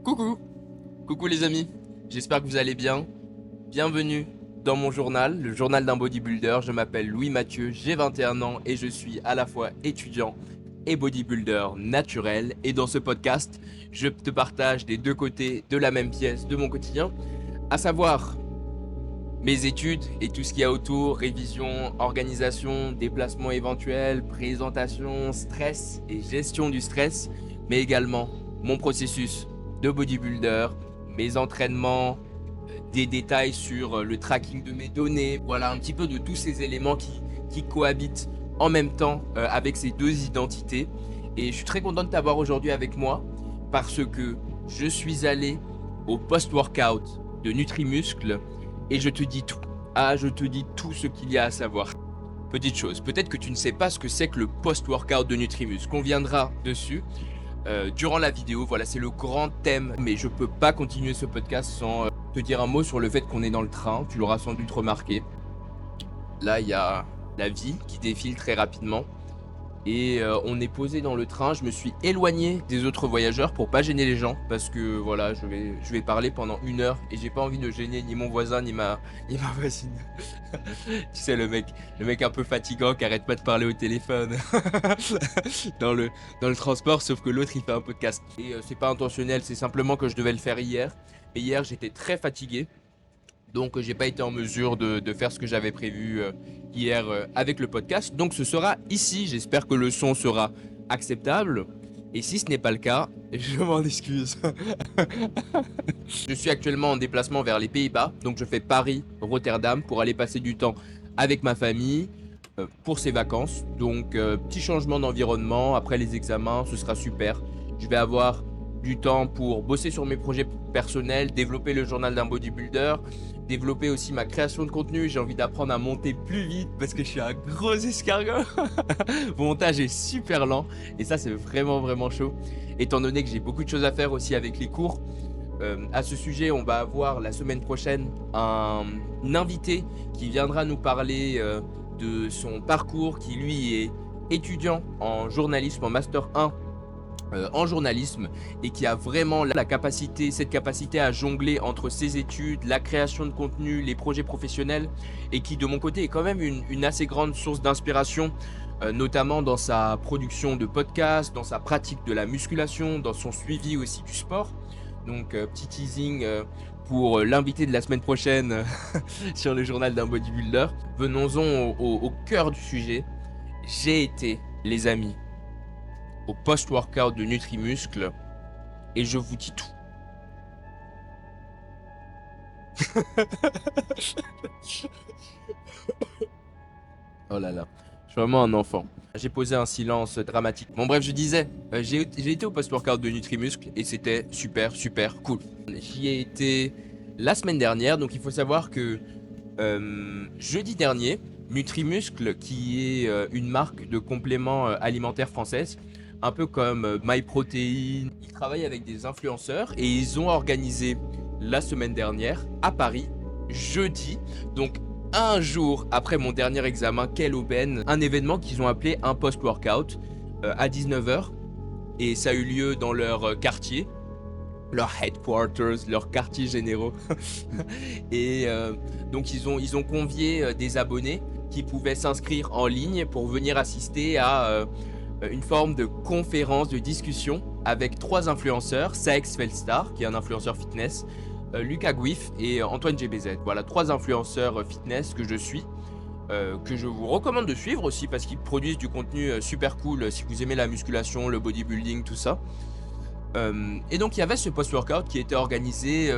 Coucou, coucou les amis, j'espère que vous allez bien. Bienvenue dans mon journal, le journal d'un bodybuilder. Je m'appelle Louis Mathieu, j'ai 21 ans et je suis à la fois étudiant et bodybuilder naturel. Et dans ce podcast, je te partage des deux côtés de la même pièce de mon quotidien, à savoir mes études et tout ce qu'il y a autour, révision, organisation, déplacements éventuels, présentation, stress et gestion du stress, mais également mon processus de bodybuilder, mes entraînements, des détails sur le tracking de mes données, voilà un petit peu de tous ces éléments qui cohabitent en même temps avec ces deux identités. Et je suis très content de t'avoir aujourd'hui avec moi parce que je suis allé au post-workout de Nutrimuscle et je te dis tout. Ah, je te dis tout ce qu'il y a à savoir. Petite chose, peut-être que tu ne sais pas ce que c'est que le post-workout de Nutrimuscle. On viendra dessus durant la vidéo. Voilà, c'est le grand thème. Mais je peux pas continuer ce podcast sans te dire un mot sur le fait qu'on est dans le train. Tu l'auras sans doute remarqué. Là, il y a la vie qui défile très rapidement. Et on est posé dans le train. Je me suis éloigné des autres voyageurs pour pas gêner les gens parce que voilà, je vais parler pendant 1 heure et j'ai pas envie de gêner ni mon voisin ni ma voisine. Tu sais le mec un peu fatigant qui arrête pas de parler au téléphone dans le dans le transport, sauf que l'autre il fait un podcast. Et c'est pas intentionnel, c'est simplement que je devais le faire hier. Et hier j'étais très fatigué. Donc j'ai pas été en mesure de faire ce que j'avais prévu hier avec le podcast. Donc ce sera ici. J'espère que le son sera acceptable. Et si ce n'est pas le cas, je m'en excuse. Je suis actuellement en déplacement vers les Pays-Bas. Donc je fais Paris-Rotterdam pour aller passer du temps avec ma famille pour ses vacances. Donc petit changement d'environnement. Après les examens, ce sera super. Je vais avoir du temps pour bosser sur mes projets personnels, développer le journal d'un bodybuilder, développer aussi ma création de contenu. J'ai envie d'apprendre à monter plus vite parce que je suis un gros escargot. Mon montage est super lent et ça c'est vraiment chaud. Étant donné que j'ai beaucoup de choses à faire aussi avec les cours. À ce sujet, on va avoir la semaine prochaine un invité qui viendra nous parler de son parcours, qui lui est étudiant en journalisme, en master 1 en journalisme et qui a vraiment la capacité, cette capacité à jongler entre ses études, la création de contenu, les projets professionnels et qui de mon côté est quand même une assez grande source d'inspiration, notamment dans sa production de podcasts, dans sa pratique de la musculation, dans son suivi aussi du sport. Donc petit teasing pour l'invité de la semaine prochaine sur le journal d'un bodybuilder. Venons-en au cœur du sujet. J'ai été, les amis, au post-workout de Nutrimuscle et je vous dis tout. Oh là là, je suis vraiment un enfant. J'ai posé un silence dramatique. Bon bref, je disais, j'ai été au post-workout de Nutrimuscle et c'était super cool. J'y ai été la semaine dernière, donc il faut savoir que jeudi dernier, Nutrimuscle, qui est une marque de compléments alimentaires française, un peu comme MyProtein, ils travaillent avec des influenceurs et ils ont organisé la semaine dernière à Paris, jeudi, donc un jour après mon dernier examen, quelle aubaine, un événement qu'ils ont appelé un post-workout à 19 h et ça a eu lieu dans leur quartier, leur headquarters, leur quartier généraux. Et donc ils ont convié des abonnés qui pouvaient s'inscrire en ligne pour venir assister à une forme de conférence, de discussion avec 3 influenceurs, Saex Felstar, qui est un influenceur fitness, Lucas Guif et Antoine GBZ. Voilà 3 influenceurs fitness que je suis, que je vous recommande de suivre aussi parce qu'ils produisent du contenu super cool si vous aimez la musculation, le bodybuilding, tout ça. Et donc il y avait ce post-workout qui était organisé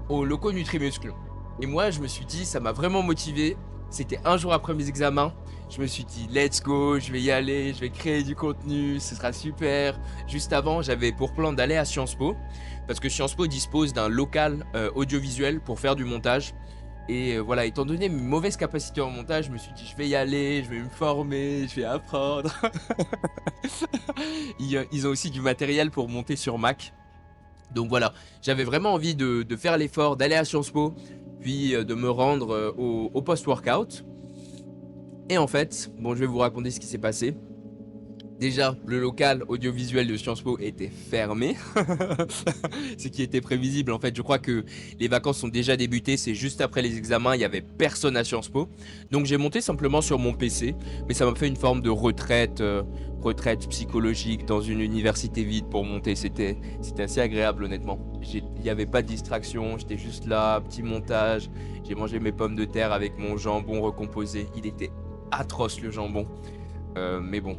au locaux Nutrimuscle. Et moi je me suis dit, ça m'a vraiment motivé. C'était un jour après mes examens. Je me suis dit, let's go, je vais y aller, je vais créer du contenu, ce sera super. Juste avant, j'avais pour plan d'aller à Sciences Po, parce que Sciences Po dispose d'un local audiovisuel pour faire du montage. Et voilà, étant donné mes mauvaises capacités en montage, je me suis dit, je vais y aller, je vais me former, je vais apprendre. Ils ont aussi du matériel pour monter sur Mac. Donc voilà, j'avais vraiment envie de faire l'effort, d'aller à Sciences Po, puis de me rendre au post-workout. Et en fait, bon, je vais vous raconter ce qui s'est passé. Déjà, le local audiovisuel de Sciences Po était fermé, ce qui était prévisible. En fait, je crois que les vacances sont déjà débutées, c'est juste après les examens, il n'y avait personne à Sciences Po. Donc j'ai monté simplement sur mon PC, mais ça m'a fait une forme de retraite, retraite psychologique dans une université vide pour monter. C'était assez agréable honnêtement. Il n'y avait pas de distraction, j'étais juste là, petit montage. J'ai mangé mes pommes de terre avec mon jambon recomposé. Il était atroce le jambon. Mais bon,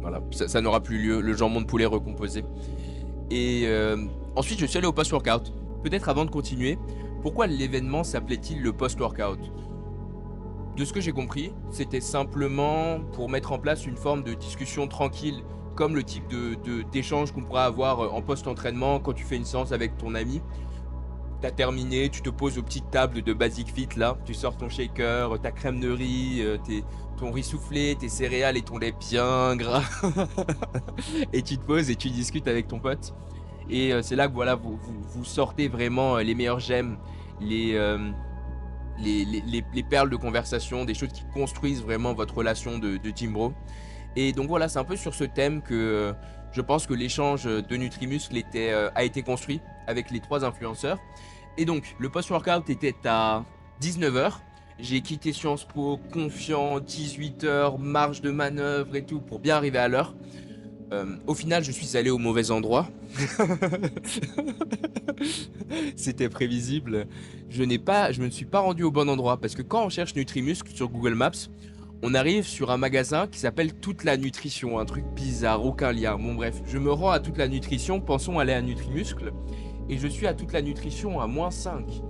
voilà, ça n'aura plus lieu, le jambon de poulet recomposé. Et ensuite, je suis allé au post-workout. Peut-être avant de continuer, pourquoi l'événement s'appelait-il le post-workout? De ce que j'ai compris, c'était simplement pour mettre en place une forme de discussion tranquille, comme le type d'échange qu'on pourrait avoir en post-entraînement quand tu fais une séance avec ton ami. T'as terminé, tu te poses aux petites tables de Basic Fit là, tu sors ton shaker, ta crème de riz, ton riz soufflé, tes céréales et ton lait bien gras. Et tu te poses et tu discutes avec ton pote. Et c'est là que voilà, vous sortez vraiment les meilleurs gemmes, les, les perles de conversation, des choses qui construisent vraiment votre relation de team bro. Et donc voilà, c'est un peu sur ce thème que je pense que l'échange de Nutrimuscle a été construit avec les 3 influenceurs. Et donc, le post-workout était à 19h. J'ai quitté Sciences Po confiant, 18h, marge de manœuvre et tout, pour bien arriver à l'heure. Au final, je suis allé au mauvais endroit. C'était prévisible. Je me ne suis pas rendu au bon endroit parce que quand on cherche Nutrimuscle sur Google Maps, on arrive sur un magasin qui s'appelle Toute la Nutrition, un truc bizarre, aucun lien. Bon bref, je me rends à Toute la Nutrition, pensons aller à Nutrimuscle, et je suis à Toute la Nutrition à -5.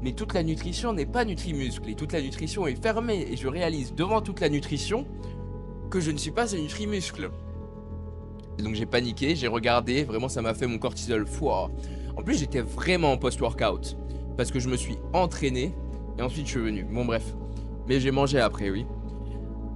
Mais Toute la Nutrition n'est pas Nutrimuscle, et Toute la Nutrition est fermée, et je réalise devant Toute la Nutrition que je ne suis pas à Nutrimuscle. Et donc j'ai paniqué, j'ai regardé, vraiment ça m'a fait mon cortisol fouah. En plus j'étais vraiment en post-workout, parce que je me suis entraîné, et ensuite je suis venu. Bon bref, mais j'ai mangé après, oui.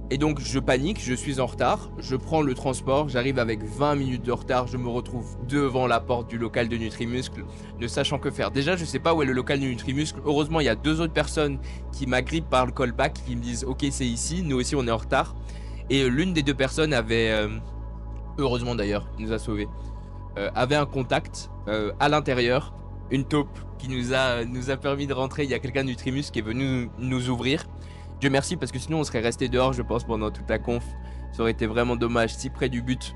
Et donc je panique, je suis en retard, je prends le transport, j'arrive avec 20 minutes de retard, je me retrouve devant la porte du local de Nutrimuscle, ne sachant que faire. Déjà je sais pas où est le local de Nutrimuscle, heureusement il y a 2 autres personnes qui m'agrippent par le callback, qui me disent ok c'est ici, nous aussi on est en retard. Et l'une des 2 personnes avait, heureusement d'ailleurs, il nous a sauvés, avait un contact à l'intérieur, une taupe qui nous a permis de rentrer, il y a quelqu'un de Nutrimuscle qui est venu nous ouvrir. Dieu merci parce que sinon on serait resté dehors je pense pendant toute la conf. Ça aurait été vraiment dommage, si près du but.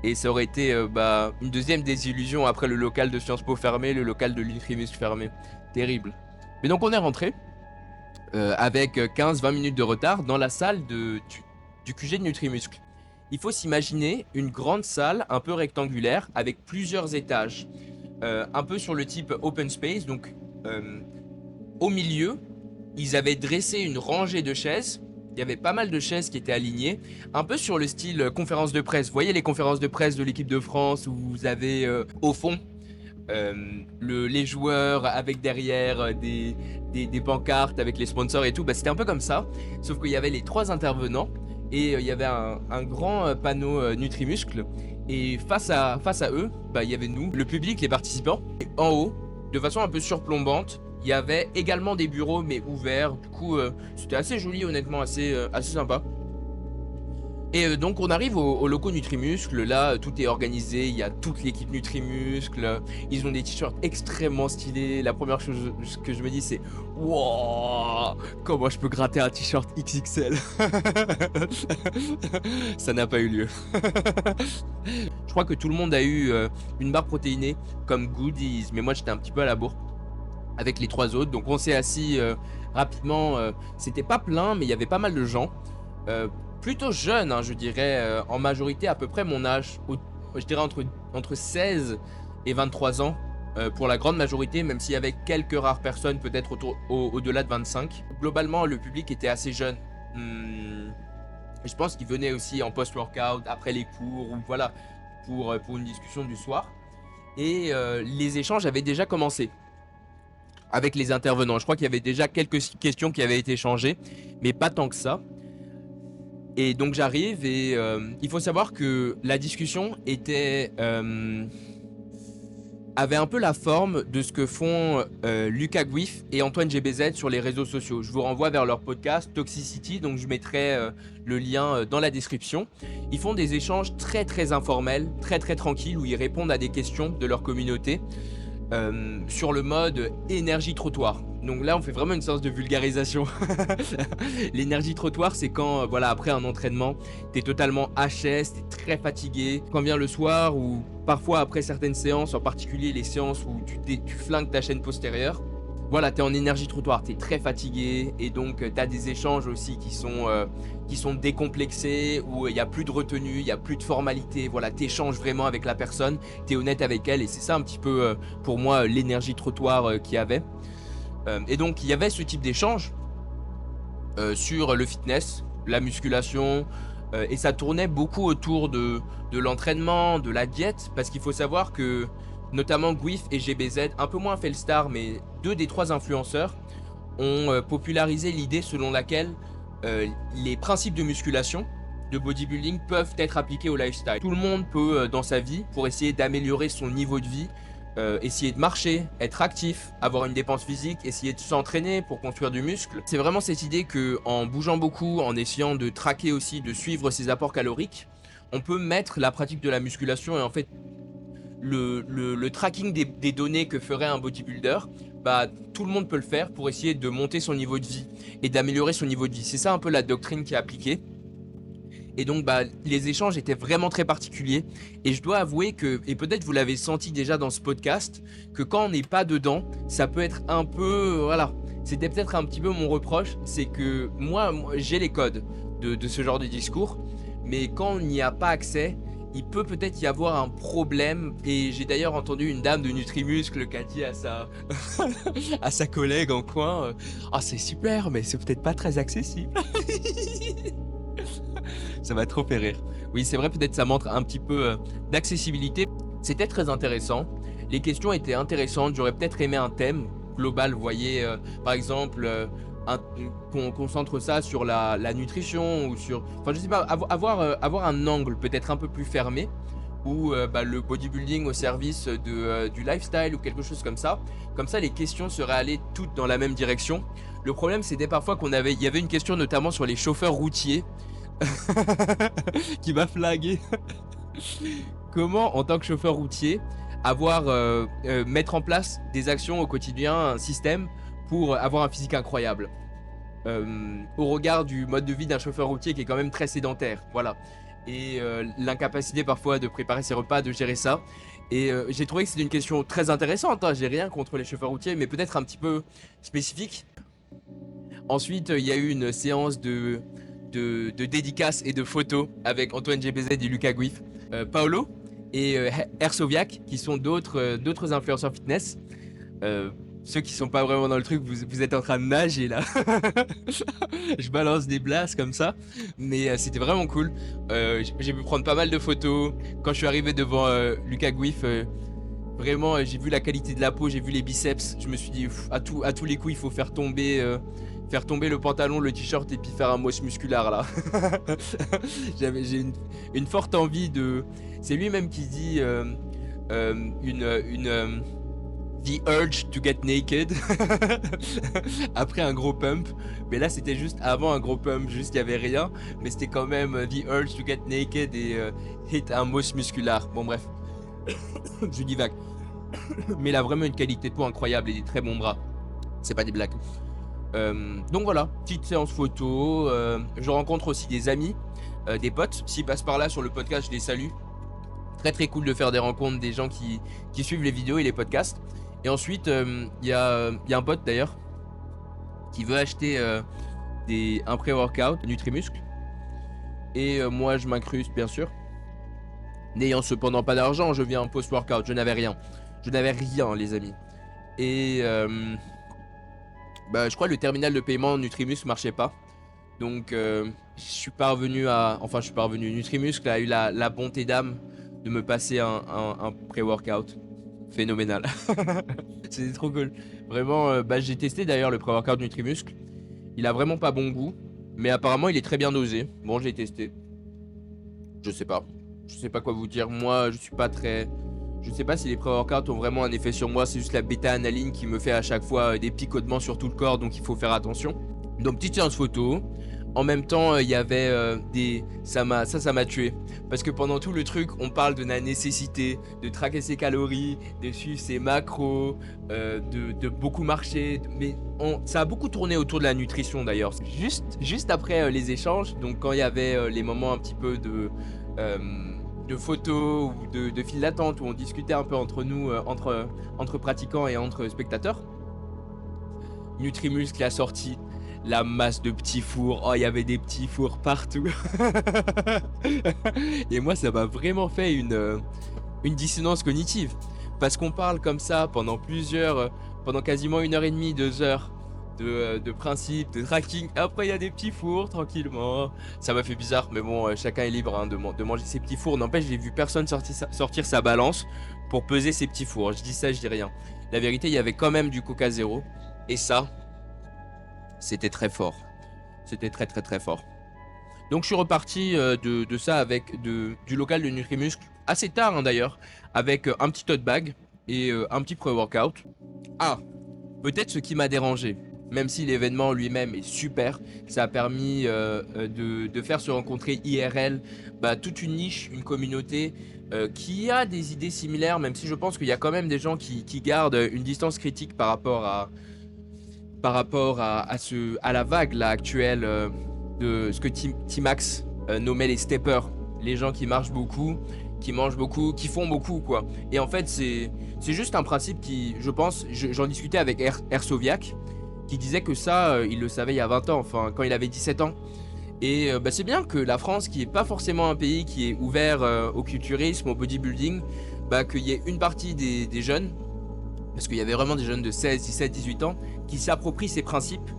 Et ça aurait été une deuxième désillusion après le local de Sciences Po fermé, le local de Nutrimuscle fermé. Terrible. Mais donc on est rentré avec 15-20 minutes de retard dans la salle du QG de Nutrimuscle. Il faut s'imaginer une grande salle un peu rectangulaire avec plusieurs étages. Un peu sur le type open space, donc au milieu, ils avaient dressé une rangée de chaises. Il y avait pas mal de chaises qui étaient alignées, un peu sur le style conférence de presse. Vous voyez les conférences de presse de l'équipe de France où vous avez au fond les joueurs avec derrière des pancartes avec les sponsors et tout. Bah, c'était un peu comme ça, sauf qu'il y avait les 3 intervenants et il y avait un grand panneau Nutrimuscle. Et face à eux, bah, il y avait nous, le public, les participants. Et en haut, de façon un peu surplombante, il y avait également des bureaux mais ouverts. Du coup, c'était assez joli, honnêtement, assez sympa. Et donc on arrive au locaux Nutrimuscle, là tout est organisé, il y a toute l'équipe Nutrimuscle, ils ont des t-shirts extrêmement stylés. La première chose que je me dis c'est wow, comment je peux gratter un t-shirt XXL. Ça n'a pas eu lieu. Je crois que tout le monde a eu une barre protéinée comme goodies, mais moi j'étais un petit peu à la bourre avec les 3 autres, donc on s'est assis rapidement, c'était pas plein mais il y avait pas mal de gens. Plutôt jeune, hein, je dirais, en majorité à peu près mon âge, je dirais entre 16 et 23 ans pour la grande majorité, même s'il y avait quelques rares personnes peut-être au-delà de 25. Globalement, le public était assez jeune. Je pense qu'ils venaient aussi en post-workout, après les cours, ou voilà, pour une discussion du soir. Et les échanges avaient déjà commencé avec les intervenants. Je crois qu'il y avait déjà quelques questions qui avaient été échangées, mais pas tant que ça. Et donc j'arrive et il faut savoir que la discussion était avait un peu la forme de ce que font Lucas Guif et Antoine GBZ sur les réseaux sociaux. Je vous renvoie vers leur podcast Toxicity, donc je mettrai le lien dans la description. Ils font des échanges très très informels, très très tranquilles, où ils répondent à des questions de leur communauté sur le mode énergie trottoir. Donc là on fait vraiment une séance de vulgarisation. L'énergie trottoir, c'est quand voilà, après un entraînement t'es totalement HS, t'es très fatigué, quand vient le soir ou parfois après certaines séances, en particulier les séances où tu flingues ta chaîne postérieure. Voilà, t'es en énergie trottoir, t'es très fatigué et donc t'as des échanges aussi qui sont décomplexés, où il n'y a plus de retenue, il n'y a plus de formalité. Voilà, t'échanges vraiment avec la personne, t'es honnête avec elle et c'est ça un petit peu pour moi l'énergie trottoir qu'il y avait. Et donc il y avait ce type d'échange sur le fitness, la musculation, et ça tournait beaucoup autour de l'entraînement, de la diète, parce qu'il faut savoir que notamment Guif et GBZ, un peu moins Felstar, mais 2 des 3 influenceurs, ont popularisé l'idée selon laquelle les principes de musculation, de bodybuilding peuvent être appliqués au lifestyle. Tout le monde peut dans sa vie, pour essayer d'améliorer son niveau de vie, essayer de marcher, être actif, avoir une dépense physique, essayer de s'entraîner pour construire du muscle. C'est vraiment cette idée que en bougeant beaucoup, en essayant de traquer aussi, de suivre ses apports caloriques, on peut mettre la pratique de la musculation et en fait le tracking des données que ferait un bodybuilder, bah, tout le monde peut le faire pour essayer de monter son niveau de vie et d'améliorer son niveau de vie. C'est ça un peu la doctrine qui est appliquée. Et donc bah, les échanges étaient vraiment très particuliers. Et je dois avouer que, et peut-être vous l'avez senti déjà dans ce podcast, que quand on n'est pas dedans, ça peut être un peu... Voilà, c'était peut-être un petit peu mon reproche, c'est que moi j'ai les codes de ce genre de discours, mais quand on n'y a pas accès, il peut peut-être y avoir un problème. Et j'ai d'ailleurs entendu une dame de Nutrimuscle qui a dit à à sa collègue en coin, ah c'est super, mais c'est peut-être pas très accessible. Ça m'a trop fait rire. Oui, c'est vrai, peut-être ça montre un petit peu d'accessibilité. C'était très intéressant. Les questions étaient intéressantes. J'aurais peut-être aimé un thème global. Vous voyez, par exemple, qu'on concentre ça sur la nutrition ou sur... Enfin, je sais pas, avoir un angle peut-être un peu plus fermé ou bah, le bodybuilding au service du lifestyle ou quelque chose comme ça. Comme ça, les questions seraient allées toutes dans la même direction. Le problème, c'était parfois il y avait une question notamment sur les chauffeurs routiers qui m'a flagué. Comment, en tant que chauffeur routier, mettre en place des actions au quotidien, un système pour avoir un physique incroyable au regard du mode de vie d'un chauffeur routier qui est quand même très sédentaire, voilà. Et l'incapacité parfois de préparer ses repas, de gérer ça. Et j'ai trouvé que c'était une question très intéressante, hein. J'ai rien contre les chauffeurs routiers, mais peut-être un petit peu spécifique. Ensuite, il y a eu une séance de dédicaces et de photos avec Antoine GBZ et Lucas Guif, Paolo et Ersoviac, qui sont d'autres influenceurs fitness. Ceux qui sont pas vraiment dans le truc, vous êtes en train de nager là. Je balance des blasts comme ça, mais c'était vraiment cool. J'ai pu prendre pas mal de photos. Quand je suis arrivé devant Lucas Guif, vraiment j'ai vu la qualité de la peau, j'ai vu les biceps. Je me suis dit, à tous les coups, il faut faire tomber le pantalon, le t-shirt et puis faire un moche musculaire là. J'ai une forte envie de... C'est lui-même qui dit the urge to get naked après un gros pump, mais là c'était juste avant un gros pump, juste il y avait rien, mais c'était quand même the urge to get naked et hit un moche musculaire. Bon bref, je divague. Mais il a vraiment une qualité de peau incroyable et des très bons bras. C'est pas des blagues. Donc voilà, petite séance photo. Je rencontre aussi des amis, des potes. S'ils passent par là sur le podcast, je les salue. Très très cool de faire des rencontres, des gens qui suivent les vidéos et les podcasts. Et ensuite, il y a un pote d'ailleurs qui veut acheter un pré-workout Nutrimuscle. Et moi je m'incruste bien sûr. N'ayant cependant pas d'argent, je viens en post-workout. Je n'avais rien. Je n'avais rien les amis. Et... bah, je crois que le terminal de paiement Nutrimuscle marchait pas. Donc je suis parvenu à... Enfin je suis parvenu. Nutrimuscle a eu la bonté d'âme de me passer un pré-workout. Phénoménal. C'était trop cool. Vraiment, bah, j'ai testé d'ailleurs le pré-workout Nutrimuscle. Il a vraiment pas bon goût. Mais apparemment il est très bien dosé. Bon, j'ai testé. Je sais pas. Je sais pas quoi vous dire. Moi je suis pas très... Je sais pas si les pré-workouts ont vraiment un effet sur moi, c'est juste la bêta-analyne qui me fait à chaque fois des picotements sur tout le corps, donc il faut faire attention. Donc petite séance photo. En même temps, il y avait des... Ça m'a tué. Parce que pendant tout le truc, on parle de la nécessité de traquer ses calories, de suivre ses macros, de beaucoup marcher. Mais ça a beaucoup tourné autour de la nutrition d'ailleurs. Juste après les échanges, donc quand il y avait les moments un petit peu euh, de photos ou de files d'attente où on discutait un peu entre nous, entre pratiquants et entre spectateurs, Nutrimuscle a sorti la masse de petits fours. Oh, il y avait des petits fours partout. Et moi, ça m'a vraiment fait une dissonance cognitive. Parce qu'on parle comme ça pendant quasiment 1 h 30, 2 heures de principe, de tracking. Après, il y a des petits fours tranquillement. Ça m'a fait bizarre, mais bon, chacun est libre hein, de manger ses petits fours. N'empêche, j'ai vu personne sortir sa balance pour peser ses petits fours. Je dis ça, je dis rien. La vérité, il y avait quand même du Coca Zéro. Et ça, c'était très fort. C'était très très très fort. Donc je suis reparti de ça avec du local de Nutrimuscle assez tard hein, d'ailleurs, avec un petit tote bag et un petit pré-workout. Ah, peut-être ce qui m'a dérangé, même si l'événement lui-même est super, ça a permis de faire se rencontrer IRL toute une niche, une communauté qui a des idées similaires, même si je pense qu'il y a quand même des gens qui gardent une distance critique à la vague là, actuelle de ce que T-Max nommait les steppers, les gens qui marchent beaucoup, qui mangent beaucoup, qui font beaucoup quoi. Et en fait c'est juste un principe qui, je pense, j'en discutais avec Ersoviac, qui disait que ça, il le savait il y a 20 ans, enfin quand il avait 17 ans. Et c'est bien que la France, qui est pas forcément un pays qui est ouvert au culturisme, au bodybuilding, qu'il y ait une partie des jeunes, parce qu'il y avait vraiment des jeunes de 16, 17, 18 ans qui s'approprient ces principes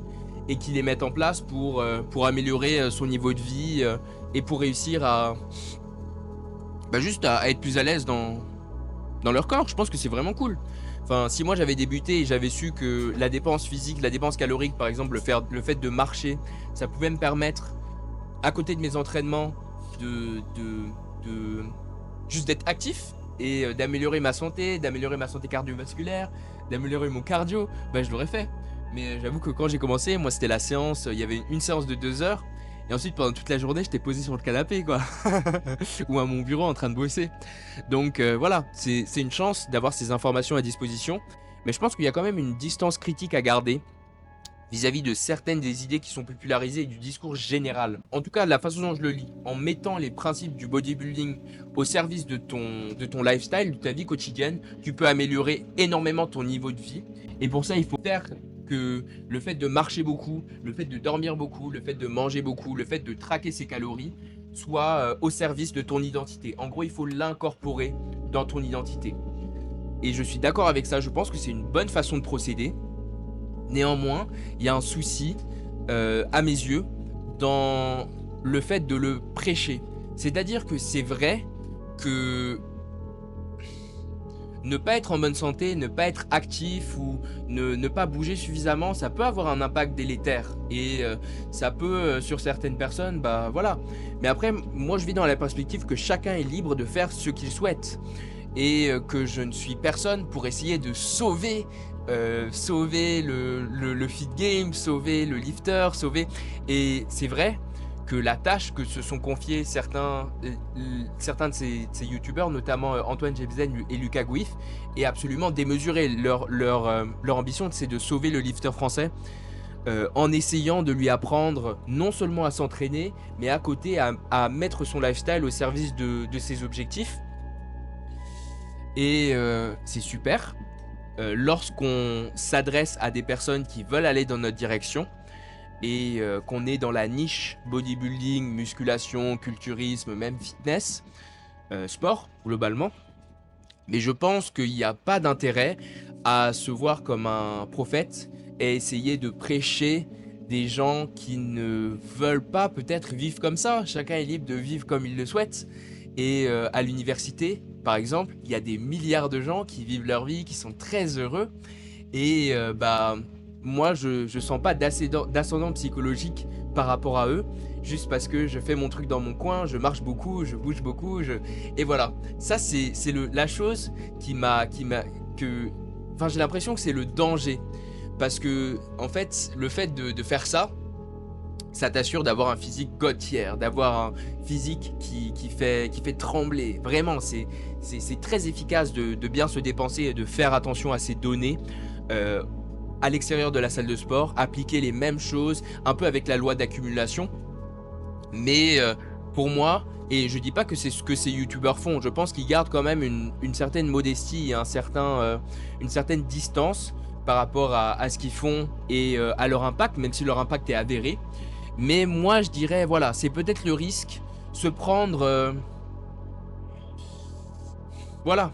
et qui les mettent en place pour améliorer son niveau de vie et pour réussir juste à être plus à l'aise dans leur corps. Je pense que c'est vraiment cool. Enfin, si moi j'avais débuté et j'avais su que la dépense physique, la dépense calorique, par exemple, le fait de marcher, ça pouvait me permettre, à côté de mes entraînements, de juste d'être actif et d'améliorer ma santé cardiovasculaire, d'améliorer mon cardio, je l'aurais fait. Mais j'avoue que quand j'ai commencé, moi c'était la séance, il y avait une séance de 2 heures, et ensuite pendant toute la journée j'étais posé sur le canapé quoi, ou à mon bureau en train de bosser. Donc voilà, c'est une chance d'avoir ces informations à disposition, mais je pense qu'il y a quand même une distance critique à garder vis-à-vis de certaines des idées qui sont popularisées et du discours général. En tout cas, la façon dont je le lis, en mettant les principes du bodybuilding au service de ton lifestyle, de ta vie quotidienne, tu peux améliorer énormément ton niveau de vie. Et pour ça, il faut faire que le fait de marcher beaucoup, le fait de dormir beaucoup, le fait de manger beaucoup, le fait de traquer ses calories, soit au service de ton identité. En gros, il faut l'incorporer dans ton identité. Et je suis d'accord avec ça, je pense que c'est une bonne façon de procéder. Néanmoins, il y a un souci, à mes yeux, dans le fait de le prêcher. C'est-à-dire que c'est vrai que ne pas être en bonne santé, ne pas être actif ou ne pas bouger suffisamment, ça peut avoir un impact délétère. Et ça peut, sur certaines personnes, voilà. Mais après, moi je vis dans la perspective que chacun est libre de faire ce qu'il souhaite. Et que je ne suis personne pour essayer de sauver le fit game, sauver le lifter, Et c'est vrai que la tâche que se sont confiés certains de ces youtubeurs, notamment Antoine Jebsen et Lucas Gouif, est absolument démesurée. Leur ambition, c'est de sauver le lifter français en essayant de lui apprendre non seulement à s'entraîner, mais à côté à mettre son lifestyle au service de ses objectifs. Et c'est super. Lorsqu'on s'adresse à des personnes qui veulent aller dans notre direction et qu'on est dans la niche bodybuilding, musculation, culturisme, même fitness, sport globalement, mais je pense qu'il n'y a pas d'intérêt à se voir comme un prophète et essayer de prêcher des gens qui ne veulent pas peut-être vivre comme ça. Chacun est libre de vivre comme il le souhaite. Et à l'université, par exemple, il y a des milliards de gens qui vivent leur vie, qui sont très heureux. Et moi je sens pas d'ascendant psychologique par rapport à eux, juste parce que je fais mon truc dans mon coin, je marche beaucoup, je bouge beaucoup, et voilà. Ça c'est la chose que, enfin j'ai l'impression que c'est le danger, parce que en fait le fait de faire ça t'assure d'avoir un physique God tier, d'avoir un physique qui fait trembler. Vraiment, c'est très efficace de bien se dépenser et de faire attention à ses données euh, à l'extérieur de la salle de sport, appliquer les mêmes choses, un peu avec la loi d'accumulation. Mais pour moi, et je dis pas que c'est ce que ces youtubeurs font, je pense qu'ils gardent quand même une certaine modestie et une certaine distance par rapport à ce qu'ils font et à leur impact, même si leur impact est avéré. Mais moi, je dirais, voilà, c'est peut-être le risque, se prendre, voilà,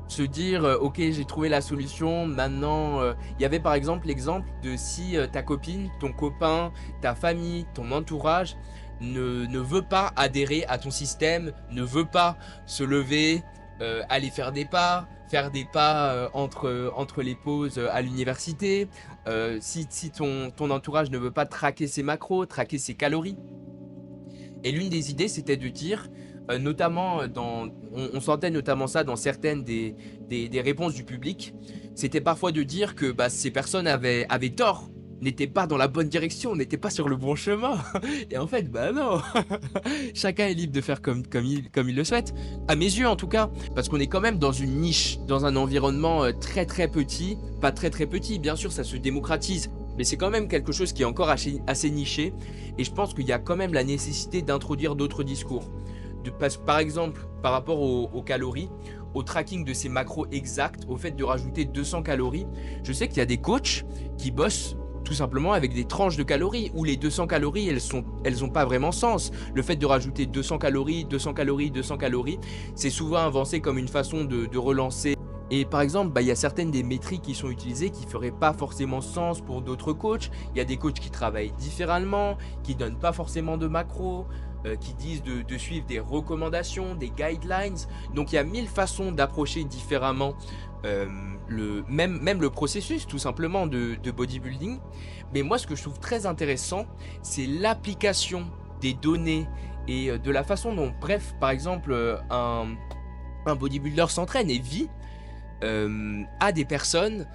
se dire, ok, j'ai trouvé la solution, maintenant, il y avait par exemple l'exemple de si ta copine, ton copain, ta famille, ton entourage ne veut pas adhérer à ton système, ne veut pas se lever, aller faire des pas entre les pauses à l'université, si ton entourage ne veut pas traquer ses macros, traquer ses calories. Et l'une des idées, c'était de dire, notamment on sentait notamment ça dans certaines des réponses du public, c'était parfois de dire que bah, ces personnes avaient tort, n'étaient pas dans la bonne direction, n'étaient pas sur le bon chemin. Et en fait, bah non, chacun est libre de faire comme il le souhaite, à mes yeux en tout cas, parce qu'on est quand même dans une niche, dans un environnement très très petit, pas très très petit, bien sûr ça se démocratise, mais c'est quand même quelque chose qui est encore assez niché, et je pense qu'il y a quand même la nécessité d'introduire d'autres discours. Par exemple, par rapport aux calories, au tracking de ces macros exacts, au fait de rajouter 200 calories, je sais qu'il y a des coachs qui bossent tout simplement avec des tranches de calories, où les 200 calories, elles ont pas vraiment sens. Le fait de rajouter 200 calories, 200 calories, 200 calories, c'est souvent avancé comme une façon de relancer. Et par exemple, bah, y a certaines des métriques qui sont utilisées qui feraient pas forcément sens pour d'autres coachs. Il y a des coachs qui travaillent différemment, qui donnent pas forcément de macros, qui disent de suivre des recommandations, des guidelines. Donc il y a 1000 façons d'approcher différemment même le processus tout simplement de bodybuilding. Mais moi ce que je trouve très intéressant, c'est l'application des données et de la façon dont, bref, par exemple, un bodybuilder s'entraîne et vit à des personnes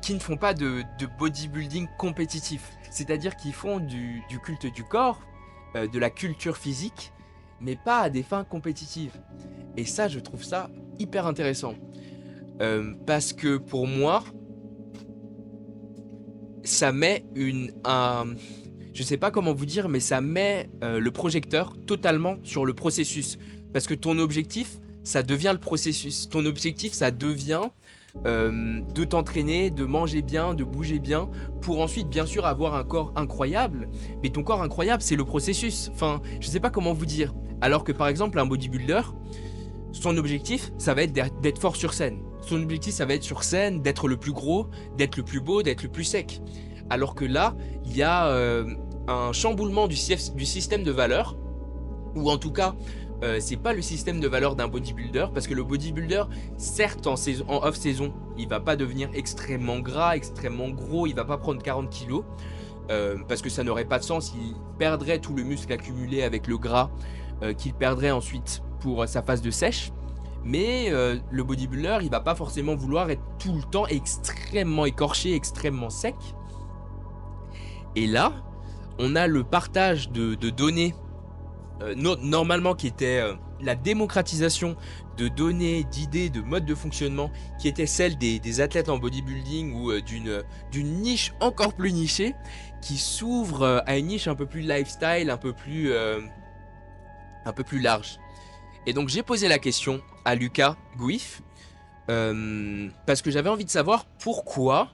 qui ne font pas de bodybuilding compétitif. C'est-à-dire qu'ils font du culte du corps, de la culture physique, mais pas à des fins compétitives. Et ça, je trouve ça hyper intéressant. Parce que pour moi, ça met je sais pas comment vous dire, mais ça met le projecteur totalement sur le processus. Parce que ton objectif, ça devient le processus. Ton objectif, ça devient de t'entraîner, de manger bien, de bouger bien, pour ensuite bien sûr avoir un corps incroyable. Mais ton corps incroyable, c'est le processus. Enfin, je sais pas comment vous dire. Alors que par exemple, un bodybuilder, son objectif, ça va être d'être fort sur scène. Son objectif, ça va être sur scène, d'être le plus gros, d'être le plus beau, d'être le plus sec. Alors que là, il y a un chamboulement du système de valeurs, ou en tout cas, c'est pas le système de valeurs d'un bodybuilder, parce que le bodybuilder, certes en off-saison, il va pas devenir extrêmement gras, extrêmement gros, il va pas prendre 40 kilos, parce que ça n'aurait pas de sens, il perdrait tout le muscle accumulé avec le gras, qu'il perdrait ensuite pour sa phase de sèche. Mais le bodybuilder, il va pas forcément vouloir être tout le temps extrêmement écorché, extrêmement sec. Et là, on a le partage de données, normalement qui était la démocratisation de données, d'idées, de modes de fonctionnement, qui était celle des athlètes en bodybuilding ou d'une niche encore plus nichée, qui s'ouvre à une niche un peu plus lifestyle, un peu plus large. Et donc j'ai posé la question à Lucas Gouif, parce que j'avais envie de savoir pourquoi,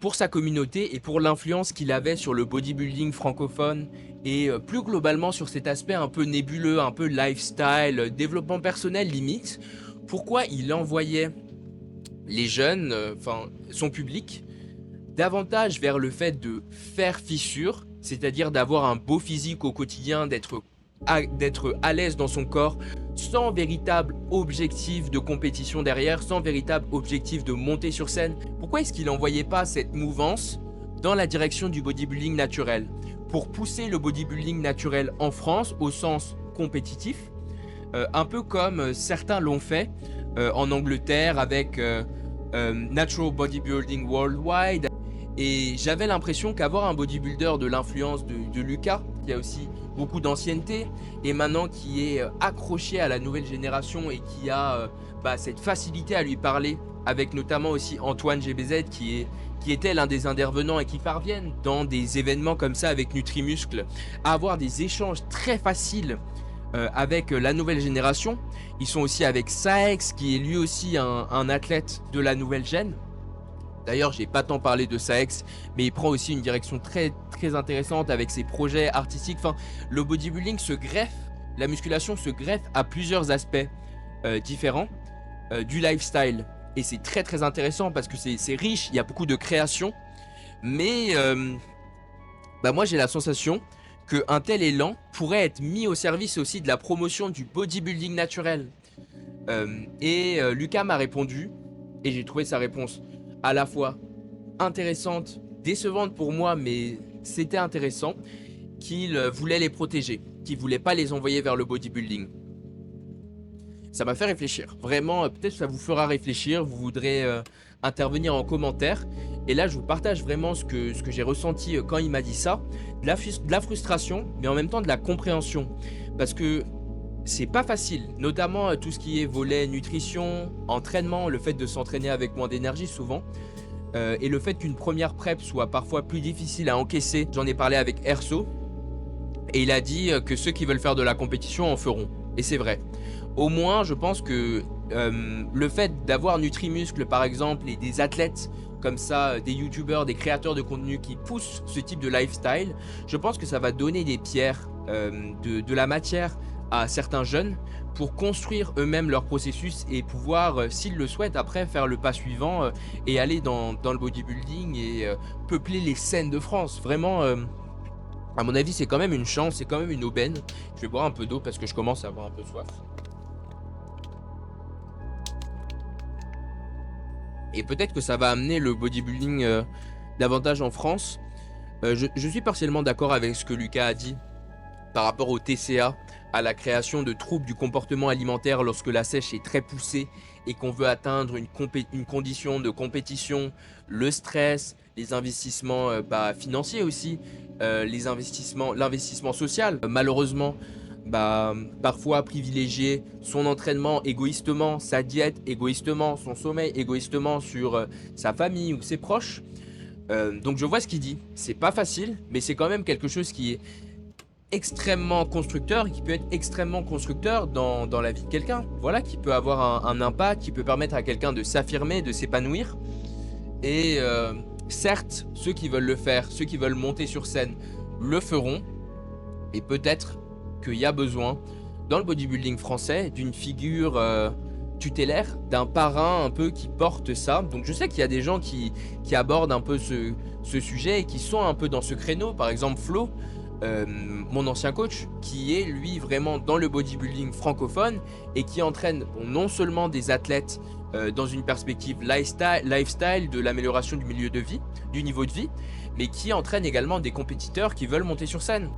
pour sa communauté et pour l'influence qu'il avait sur le bodybuilding francophone et plus globalement sur cet aspect un peu nébuleux, un peu lifestyle, développement personnel limite, pourquoi il envoyait les jeunes, son public, davantage vers le fait de faire fissure, c'est-à-dire d'avoir un beau physique au quotidien, d'être à l'aise dans son corps, sans véritable objectif de compétition derrière, sans véritable objectif de monter sur scène. Pourquoi est-ce qu'il n'envoyait pas cette mouvance dans la direction du bodybuilding naturel, pour pousser le bodybuilding naturel en France au sens compétitif, un peu comme certains l'ont fait en Angleterre avec Natural Bodybuilding Worldwide. Et j'avais l'impression qu'avoir un bodybuilder de l'influence de Lucas, qui a aussi beaucoup d'ancienneté, et maintenant qui est accroché à la nouvelle génération et qui a cette facilité à lui parler, avec notamment aussi Antoine GBZ qui était l'un des intervenants et qui parviennent dans des événements comme ça avec Nutrimuscle à avoir des échanges très faciles avec la nouvelle génération. Ils sont aussi avec Saex qui est lui aussi un athlète de la nouvelle gène. D'ailleurs, j'ai pas tant parlé de Saex, mais il prend aussi une direction très très intéressante avec ses projets artistiques. Enfin, le bodybuilding se greffe, la musculation se greffe à plusieurs aspects différents du lifestyle. Et c'est très très intéressant parce que c'est riche, il y a beaucoup de création. Mais moi j'ai la sensation qu'un tel élan pourrait être mis au service aussi de la promotion du bodybuilding naturel. Lucas m'a répondu, et j'ai trouvé sa réponse à la fois intéressante, décevante pour moi, mais c'était intéressant, qu'il voulait les protéger, qu'il voulait pas les envoyer vers le bodybuilding. Ça m'a fait réfléchir, vraiment, peut-être ça vous fera réfléchir, vous voudrez intervenir en commentaire, et là je vous partage vraiment ce que j'ai ressenti quand il m'a dit ça, de la frustration, mais en même temps de la compréhension, parce que c'est pas facile, notamment tout ce qui est volet nutrition, entraînement, le fait de s'entraîner avec moins d'énergie souvent, et le fait qu'une première prep soit parfois plus difficile à encaisser. J'en ai parlé avec Erso, et il a dit que ceux qui veulent faire de la compétition en feront, et c'est vrai. Au moins, je pense que le fait d'avoir Nutrimuscle par exemple, et des athlètes comme ça, des youtubeurs, des créateurs de contenu qui poussent ce type de lifestyle, je pense que ça va donner des pierres, de la matière à certains jeunes pour construire eux-mêmes leur processus et pouvoir, s'ils le souhaitent, après faire le pas suivant et aller dans le bodybuilding et peupler les scènes de France. Vraiment, à mon avis, c'est quand même une chance, c'est quand même une aubaine. Je vais boire un peu d'eau parce que je commence à avoir un peu soif. Et peut-être que ça va amener le bodybuilding davantage en France. Je suis partiellement d'accord avec ce que Lucas a dit par rapport au TCA, à la création de troubles du comportement alimentaire lorsque la sèche est très poussée et qu'on veut atteindre une condition de compétition, le stress, les investissements financiers aussi, l'investissement social. Malheureusement, parfois privilégier son entraînement égoïstement, sa diète égoïstement, son sommeil égoïstement sur sa famille ou ses proches. Donc je vois ce qu'il dit, c'est pas facile, mais c'est quand même quelque chose qui est extrêmement constructeur et qui peut être extrêmement constructeur dans la vie de quelqu'un. Voilà, qui peut avoir un impact, qui peut permettre à quelqu'un de s'affirmer, de s'épanouir. Et certes, ceux qui veulent le faire, ceux qui veulent monter sur scène, le feront. Et peut-être qu'il y a besoin, dans le bodybuilding français, d'une figure tutélaire, d'un parrain un peu qui porte ça. Donc je sais qu'il y a des gens qui abordent un peu ce sujet et qui sont un peu dans ce créneau. Par exemple Flo, mon ancien coach, qui est lui vraiment dans le bodybuilding francophone et qui entraîne non seulement des athlètes dans une perspective lifestyle de l'amélioration du milieu de vie, du niveau de vie, mais qui entraîne également des compétiteurs qui veulent monter sur scène.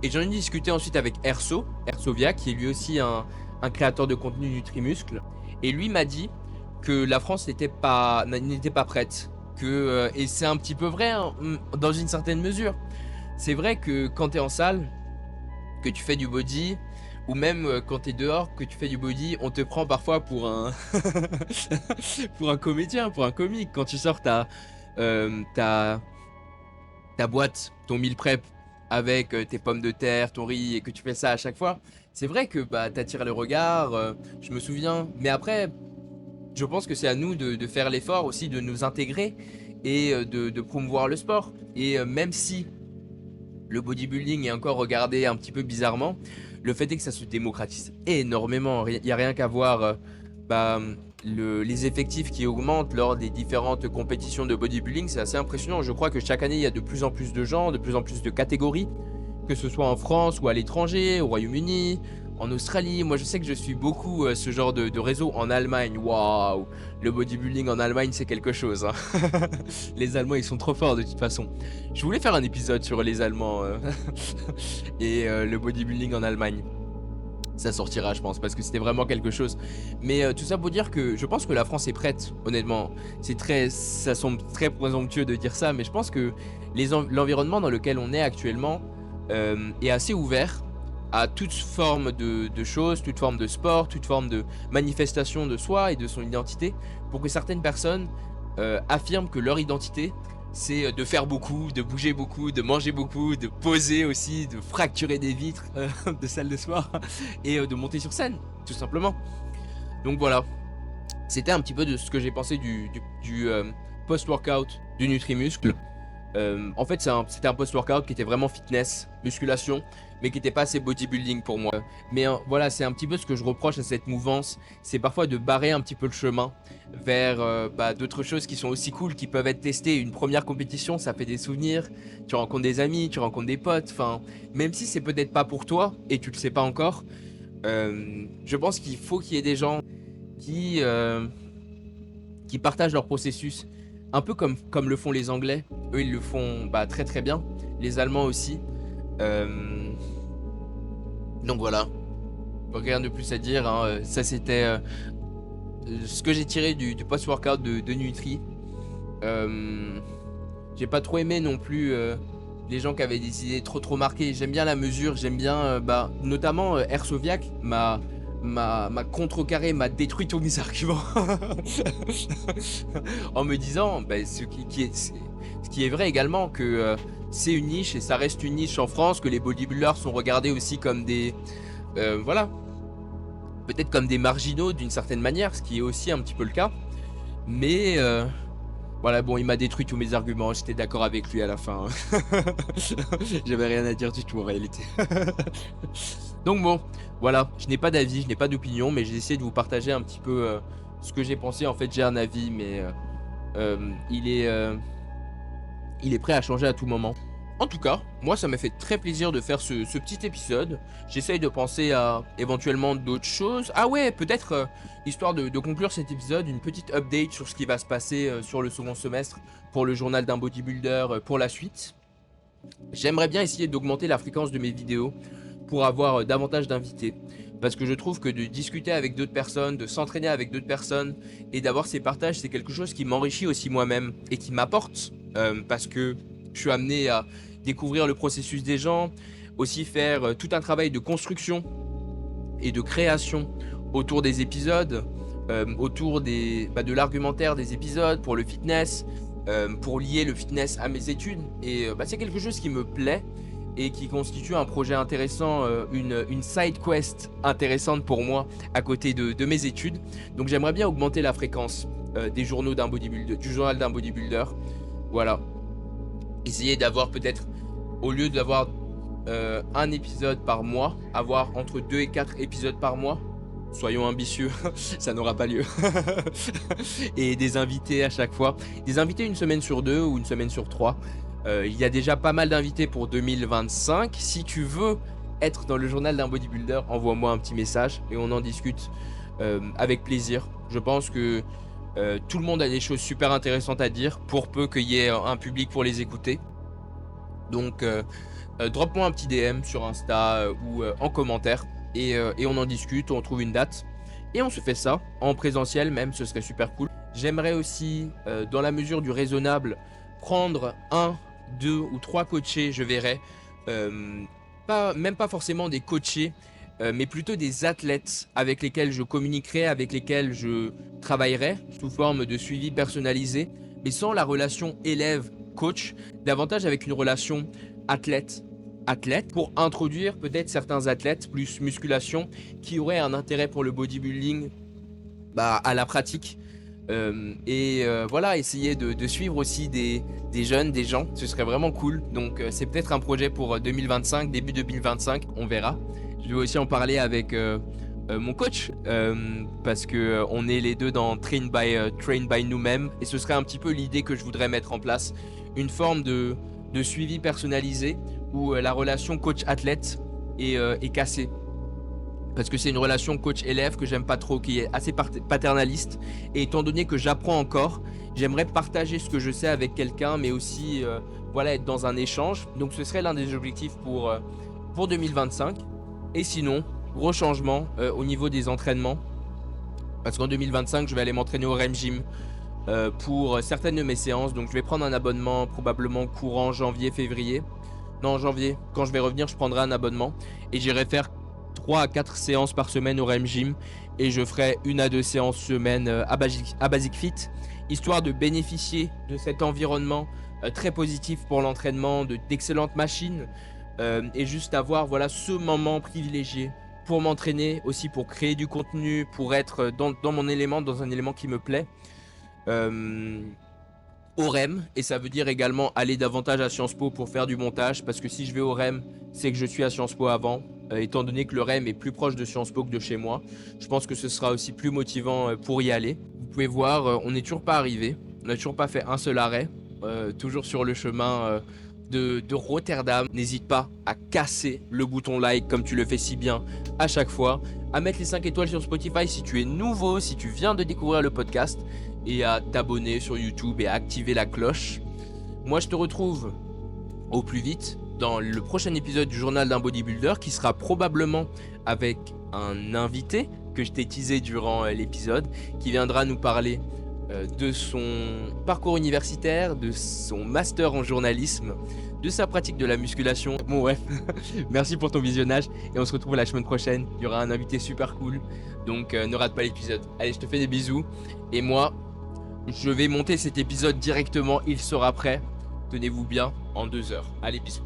Et j'en ai discuté ensuite avec Ersovia, qui est lui aussi un créateur de contenu Nutrimuscle, et lui m'a dit que la France n'était pas prête, et c'est un petit peu vrai hein, dans une certaine mesure. C'est vrai que quand tu es en salle, que tu fais du body, ou même quand tu es dehors, que tu fais du body, on te prend parfois pour un pour un comédien, pour un comique. Quand tu sors ta boîte, ton meal prep avec tes pommes de terre, ton riz, et que tu fais ça à chaque fois, c'est vrai que t'attires le regard, je me souviens. Mais après, je pense que c'est à nous de faire l'effort aussi de nous intégrer et de promouvoir le sport. Et même si le bodybuilding est encore regardé un petit peu bizarrement, le fait est que ça se démocratise énormément. Il n'y a rien qu'à voir les effectifs qui augmentent lors des différentes compétitions de bodybuilding. C'est assez impressionnant. Je crois que chaque année, il y a de plus en plus de gens, de plus en plus de catégories, que ce soit en France ou à l'étranger, au Royaume-Uni, en Australie. Moi, je sais que je suis beaucoup ce genre de réseau en Allemagne. Waouh, le bodybuilding en Allemagne, c'est quelque chose, hein. Les Allemands, ils sont trop forts de toute façon. Je voulais faire un épisode sur les Allemands et le bodybuilding en Allemagne. Ça sortira, je pense, parce que c'était vraiment quelque chose. Mais tout ça pour dire que je pense que la France est prête, honnêtement. Ça semble très présomptueux de dire ça, mais je pense que l'environnement dans lequel on est actuellement est assez ouvert à toute forme de choses, toute forme de sport, toute forme de manifestation de soi et de son identité, pour que certaines personnes affirment que leur identité, c'est de faire beaucoup, de bouger beaucoup, de manger beaucoup, de poser aussi, de fracturer des vitres de salle de sport et de monter sur scène, tout simplement. Donc voilà, c'était un petit peu de ce que j'ai pensé du post-workout du Nutrimuscle. En fait, c'était un post-workout qui était vraiment fitness, musculation, mais qui n'était pas assez bodybuilding pour moi. Mais voilà, c'est un petit peu ce que je reproche à cette mouvance, c'est parfois de barrer un petit peu le chemin vers d'autres choses qui sont aussi cool, qui peuvent être testées. Une première compétition, ça fait des souvenirs, tu rencontres des amis, tu rencontres des potes, enfin, même si c'est peut-être pas pour toi, et tu le sais pas encore, je pense qu'il faut qu'il y ait des gens qui partagent leur processus, un peu comme le font les Anglais. Eux, ils le font très très bien. Les Allemands aussi. Donc voilà. Rien de plus à dire, hein. Ça, c'était ce que j'ai tiré du post-workout de Nutri. J'ai pas trop aimé non plus les gens qui avaient des idées trop marquées. J'aime bien la mesure, j'aime bien notamment Ersoviac m'a contrecarré, m'a détruit tous mes arguments en me disant ce qui est vrai également, que c'est une niche et ça reste une niche en France, que les bodybuilders sont regardés aussi comme des voilà, peut-être comme des marginaux d'une certaine manière, ce qui est aussi un petit peu le cas, mais voilà, bon, il m'a détruit tous mes arguments, j'étais d'accord avec lui à la fin. J'avais rien à dire du tout en réalité. Donc bon, voilà, je n'ai pas d'avis, je n'ai pas d'opinion, mais j'ai essayé de vous partager un petit peu ce que j'ai pensé. En fait, j'ai un avis, mais il est prêt à changer à tout moment. En tout cas, moi, ça m'a fait très plaisir de faire ce petit épisode. J'essaye de penser à éventuellement d'autres choses. Ah ouais, peut-être, histoire de conclure cet épisode, une petite update sur ce qui va se passer sur le second semestre pour le journal d'un bodybuilder pour la suite. J'aimerais bien essayer d'augmenter la fréquence de mes vidéos pour avoir davantage d'invités. Parce que je trouve que de discuter avec d'autres personnes, de s'entraîner avec d'autres personnes et d'avoir ces partages, c'est quelque chose qui m'enrichit aussi moi-même et qui m'apporte. Parce que je suis amené à découvrir le processus des gens, aussi faire tout un travail de construction et de création autour des épisodes, autour de l'argumentaire des épisodes pour le fitness, pour lier le fitness à mes études. Et c'est quelque chose qui me plaît et qui constitue un projet intéressant, une side quest intéressante pour moi à côté de mes études. Donc j'aimerais bien augmenter la fréquence des journaux d'un bodybuilder, du journal d'un bodybuilder. Voilà. Essayer d'avoir peut-être, au lieu d'avoir un épisode par mois, avoir entre 2 et 4 épisodes par mois. Soyons ambitieux, ça n'aura pas lieu. Et des invités à chaque fois. Des invités une semaine sur 2 ou une semaine sur 3. Il y a déjà pas mal d'invités pour 2025. Si tu veux être dans le journal d'un bodybuilder, envoie-moi un petit message et on en discute avec plaisir. Je pense que tout le monde a des choses super intéressantes à dire, pour peu qu'il y ait un public pour les écouter. Donc drop-moi un petit DM sur Insta ou en commentaire et on en discute, on trouve une date et on se fait ça en présentiel même, ce serait super cool. J'aimerais aussi, dans la mesure du raisonnable, prendre 1, 2 ou 3 coachés, je verrai. Même pas forcément des coachés, mais plutôt des athlètes avec lesquels je communiquerai, avec lesquels je travaillerai sous forme de suivi personnalisé, mais sans la relation élève-coach, davantage avec une relation athlète, pour introduire peut-être certains athlètes plus musculation qui auraient un intérêt pour le bodybuilding à la pratique. Voilà, essayer de suivre aussi des jeunes, des gens, ce serait vraiment cool. Donc c'est peut-être un projet pour 2025, début 2025, on verra. Je vais aussi en parler avec mon coach, parce que on est les deux dans Train by nous-mêmes, et ce serait un petit peu l'idée que je voudrais mettre en place, une forme de suivi personnalisé où la relation coach-athlète est cassée. parce que c'est une relation coach-élève que j'aime pas trop, qui est assez paternaliste. Et étant donné que j'apprends encore, j'aimerais partager ce que je sais avec quelqu'un, mais aussi voilà, être dans un échange. Donc ce serait l'un des objectifs pour 2025. Et sinon, gros changement au niveau des entraînements, parce qu'en 2025, je vais aller m'entraîner au REM Gym pour certaines de mes séances. Donc je vais prendre un abonnement probablement courant janvier-février. Non, janvier, quand je vais revenir, je prendrai un abonnement et j'irai faire 3 à 4 séances par semaine au REM Gym, et je ferai 1 à 2 séances semaine à Basic Fit, histoire de bénéficier de cet environnement très positif pour l'entraînement, d'excellentes machines, et juste avoir voilà, ce moment privilégié pour m'entraîner, aussi pour créer du contenu, pour être dans mon élément, dans un élément qui me plaît. Au REM, et ça veut dire également aller davantage à Sciences Po pour faire du montage, parce que si je vais au REM, c'est que je suis à Sciences Po avant, étant donné que le REM est plus proche de Sciences Po que de chez moi. Je pense que ce sera aussi plus motivant pour y aller. Vous pouvez voir, on n'est toujours pas arrivé, on n'a toujours pas fait un seul arrêt, toujours sur le chemin de Rotterdam. N'hésite pas à casser le bouton like comme tu le fais si bien à chaque fois, à mettre les 5 étoiles sur Spotify si tu es nouveau, si tu viens de découvrir le podcast, et à t'abonner sur YouTube et à activer la cloche. Moi, je te retrouve au plus vite dans le prochain épisode du journal d'un bodybuilder, qui sera probablement avec un invité que je t'ai teasé durant l'épisode, qui viendra nous parler de son parcours universitaire, de son master en journalisme, de sa pratique de la musculation. Bon ouais, merci pour ton visionnage et on se retrouve la semaine prochaine. Il y aura un invité super cool, donc ne rate pas l'épisode. Allez, je te fais des bisous et moi, je vais monter cet épisode directement, il sera prêt, tenez-vous bien, en 2 heures. Allez, bisous.